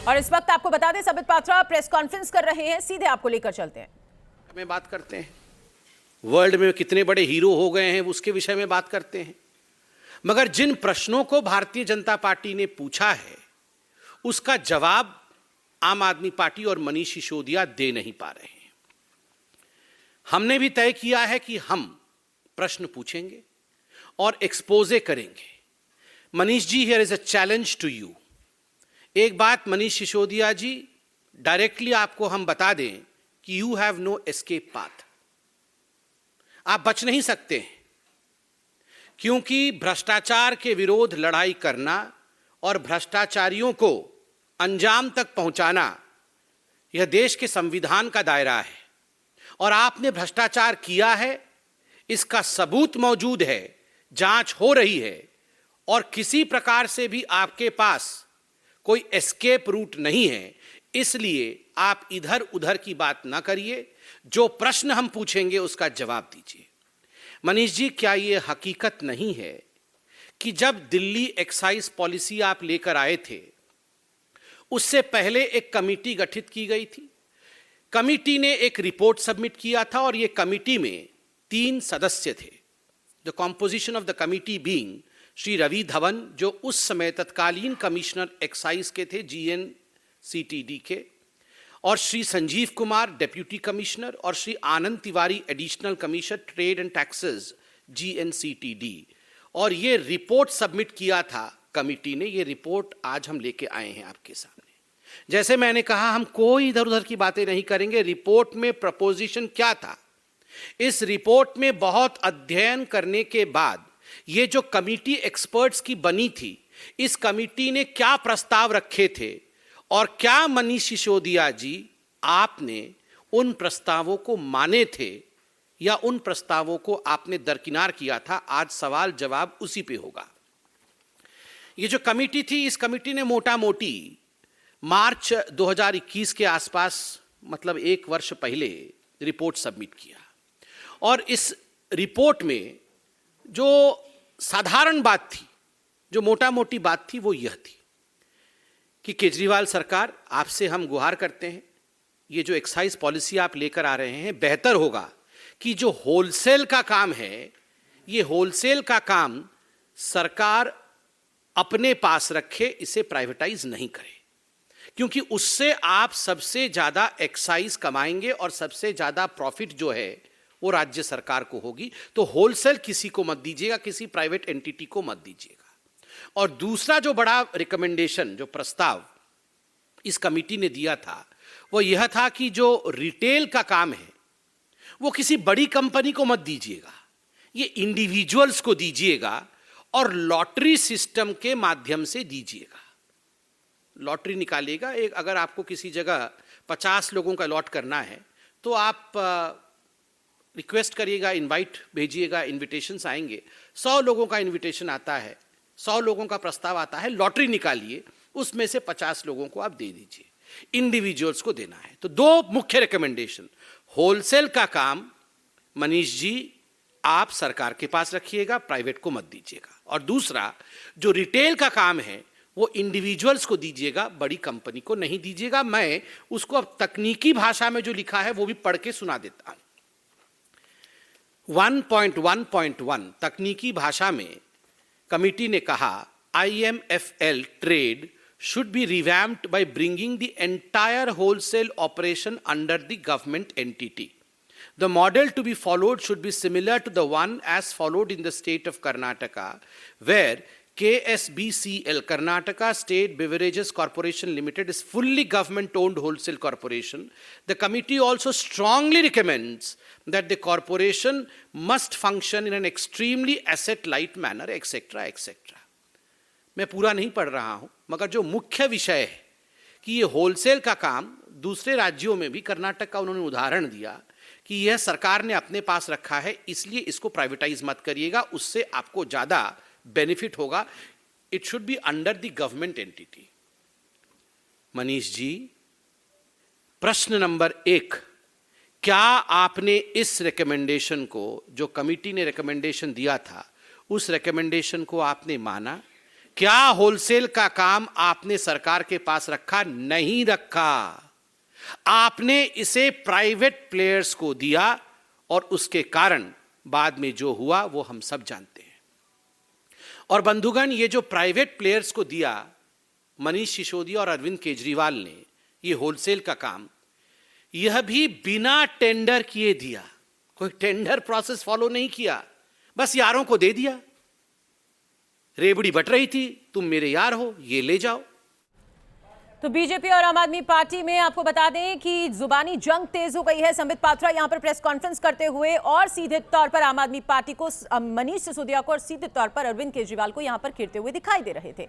और इस वक्त आपको बता दें संबित पात्रा प्रेस कॉन्फ्रेंस कर रहे हैं, सीधे आपको लेकर चलते हैं। में बात करते हैं, वर्ल्ड में कितने बड़े हीरो हो गए हैं उसके विषय में बात करते हैं, मगर जिन प्रश्नों को भारतीय जनता पार्टी ने पूछा है उसका जवाब आम आदमी पार्टी और मनीष सिसोदिया दे नहीं पा रहे हैं। हमने भी तय किया है कि हम प्रश्न पूछेंगे और एक्सपोजे करेंगे। Manish ji, here is a challenge to you. एक बात मनीष सिसोदिया जी, डायरेक्टली आपको हम बता दें कि you have no escape path. आप बच नहीं सकते हैं, क्योंकि भ्रष्टाचार के विरोध लड़ाई करना और भ्रष्टाचारियों को अंजाम तक पहुंचाना यह देश के संविधान का दायरा है। और आपने भ्रष्टाचार किया है, इसका सबूत मौजूद है, जांच हो रही है और किसी प्रकार से भी आपके पास कोई एस्केप रूट नहीं है। इसलिए आप इधर उधर की बात ना करिए, जो प्रश्न हम पूछेंगे उसका जवाब दीजिए। मनीष जी, क्या यह हकीकत नहीं है कि जब दिल्ली एक्साइज पॉलिसी आप लेकर आए थे उससे पहले एक कमेटी गठित की गई थी। कमेटी ने एक रिपोर्ट सबमिट किया था और यह कमेटी में 3 सदस्य थे। The composition of the committee being Shri Ravi Dhawan, जो उस समय तत्कालीन कमिश्नर एक्साइज के थे GNCTD के, और श्री संजीव कुमार डेप्यूटी कमिश्नर, और Shri Anand Tiwari additional commissioner trade and taxes GNCTD। और ये रिपोर्ट सबमिट किया था कमेटी ने। ये रिपोर्ट आज हम लेके आए हैं आपके सामने। जैसे मैंने कहा, हम कोई इधर उधर की बातें नहीं करेंगे। रिपोर्ट में प्रपोजिशन क्या था, इस रिपोर्ट में बहुत अध्ययन करने के बाद ये जो कमेटी एक्सपर्ट्स की बनी थी, इस कमेटी ने क्या प्रस्ताव रखे थे और क्या मनीष सिसोदिया जी आपने उन प्रस्तावों को माने थे या उन प्रस्तावों को आपने दरकिनार किया था। आज सवाल जवाब उसी पे होगा। ये जो कमेटी थी, इस कमेटी ने मोटा मोटी मार्च 2021 के आसपास, मतलब 1 वर्ष पहले रिपोर्ट सबमिट किया। और इस रिपोर्ट में जो साधारण बात थी, जो मोटा मोटी बात थी, वो यह थी कि केजरीवाल सरकार, आपसे हम गुहार करते हैं, ये जो एक्साइज पॉलिसी आप लेकर आ रहे हैं, बेहतर होगा कि जो होलसेल का काम है, ये होलसेल का काम सरकार अपने पास रखे, इसे प्राइवेटाइज नहीं करे, क्योंकि उससे आप सबसे ज्यादा एक्साइज कमाएंगे और सबसे ज्यादा प्रॉफिट जो है वो राज्य सरकार को होगी। तो होलसेल किसी को मत दीजिएगा, किसी प्राइवेट एंटिटी को मत दीजिएगा। और दूसरा जो बड़ा रिकमेंडेशन, जो प्रस्ताव इस कमेटी ने दिया था, वो यह था कि जो रिटेल का काम है वो किसी बड़ी कंपनी को मत दीजिएगा, ये इंडिविजुअल्स को दीजिएगा और लॉटरी सिस्टम के माध्यम से दीजिएगा। लॉटरी निकालिएगा। एक, अगर आपको किसी जगह 50 लोगों का लॉट करना है तो आप रिक्वेस्ट करिएगा, इनवाइट भेजिएगा, इनविटेशंस आएंगे। 100 लोगों का इनविटेशन आता है, 100 लोगों का प्रस्ताव आता है, लॉटरी निकालिए, उसमें से 50 लोगों को आप दे दीजिए, इंडिविजुअल्स को देना है। तो 2 मुख्य रिकमेंडेशन, होलसेल का काम मनीष जी आप सरकार के पास रखिएगा, प्राइवेट को मत दीजिएगा। और दूसरा, जो रिटेल का काम है वो इंडिविजुअल्स को दीजिएगा, बड़ी कंपनी को नहीं दीजिएगा। मैं उसको अब तकनीकी भाषा में जो लिखा है वो भी पढ़ के सुना देता हूं। 1.1.1 तकनीकी भाषा में कमेटी ने कहा, IMFL trade should be revamped by bringing the entire wholesale operation under the government entity. The model to be followed should be similar to the one as followed in the state of Karnataka, where KSBCL, Karnataka State Beverages Corporation Limited, is fully government-owned wholesale corporation. The committee also strongly recommends that the corporation must function in an extremely asset-light manner, etc., etc. मैं पूरा नहीं पढ़ रहा हूं, मगर जो मुख्य विषय है कि ये होलसेल का काम दूसरे राज्यों में भी, कर्नाटक का उन्होंने उदाहरण दिया कि यह सरकार ने अपने पास रखा है, इसलिए इसको प्राइवेटाइज मत करिएगा, उससे आपको ज्यादा बेनिफिट होगा। It should be under the government entity. Manish ji, प्रश्न नंबर 1, क्या आपने इस रिकमेंडेशन को, जो कमेटी ने रिकमेंडेशन दिया था, उस रिकमेंडेशन को आपने माना? क्या होलसेल का काम आपने सरकार के पास रखा? नहीं रखा। आपने इसे प्राइवेट प्लेयर्स को दिया और उसके कारण बाद में जो हुआ वो हम सब जानते हैं। और बंधुगण, ये जो प्राइवेट प्लेयर्स को दिया, मनीष सिसोदिया और अरविंद केजरीवाल ने ये होलसेल का काम, यह भी बिना टेंडर किए दिया। कोई टेंडर प्रोसेस फॉलो नहीं किया, बस यारों को दे दिया। रेबड़ी बट रही थी, तुम मेरे यार हो, ये ले जाओ। तो बीजेपी और आम आदमी पार्टी में आपको बता दें कि जुबानी जंग तेज हो गई है। संबित पात्रा यहां पर प्रेस कॉन्फ्रेंस करते हुए और सीधे तौर पर आम आदमी पार्टी को, मनीष सिसोदिया को और सीधे तौर पर अरविंद केजरीवाल को यहां पर घेरते हुए दिखाई दे रहे थे।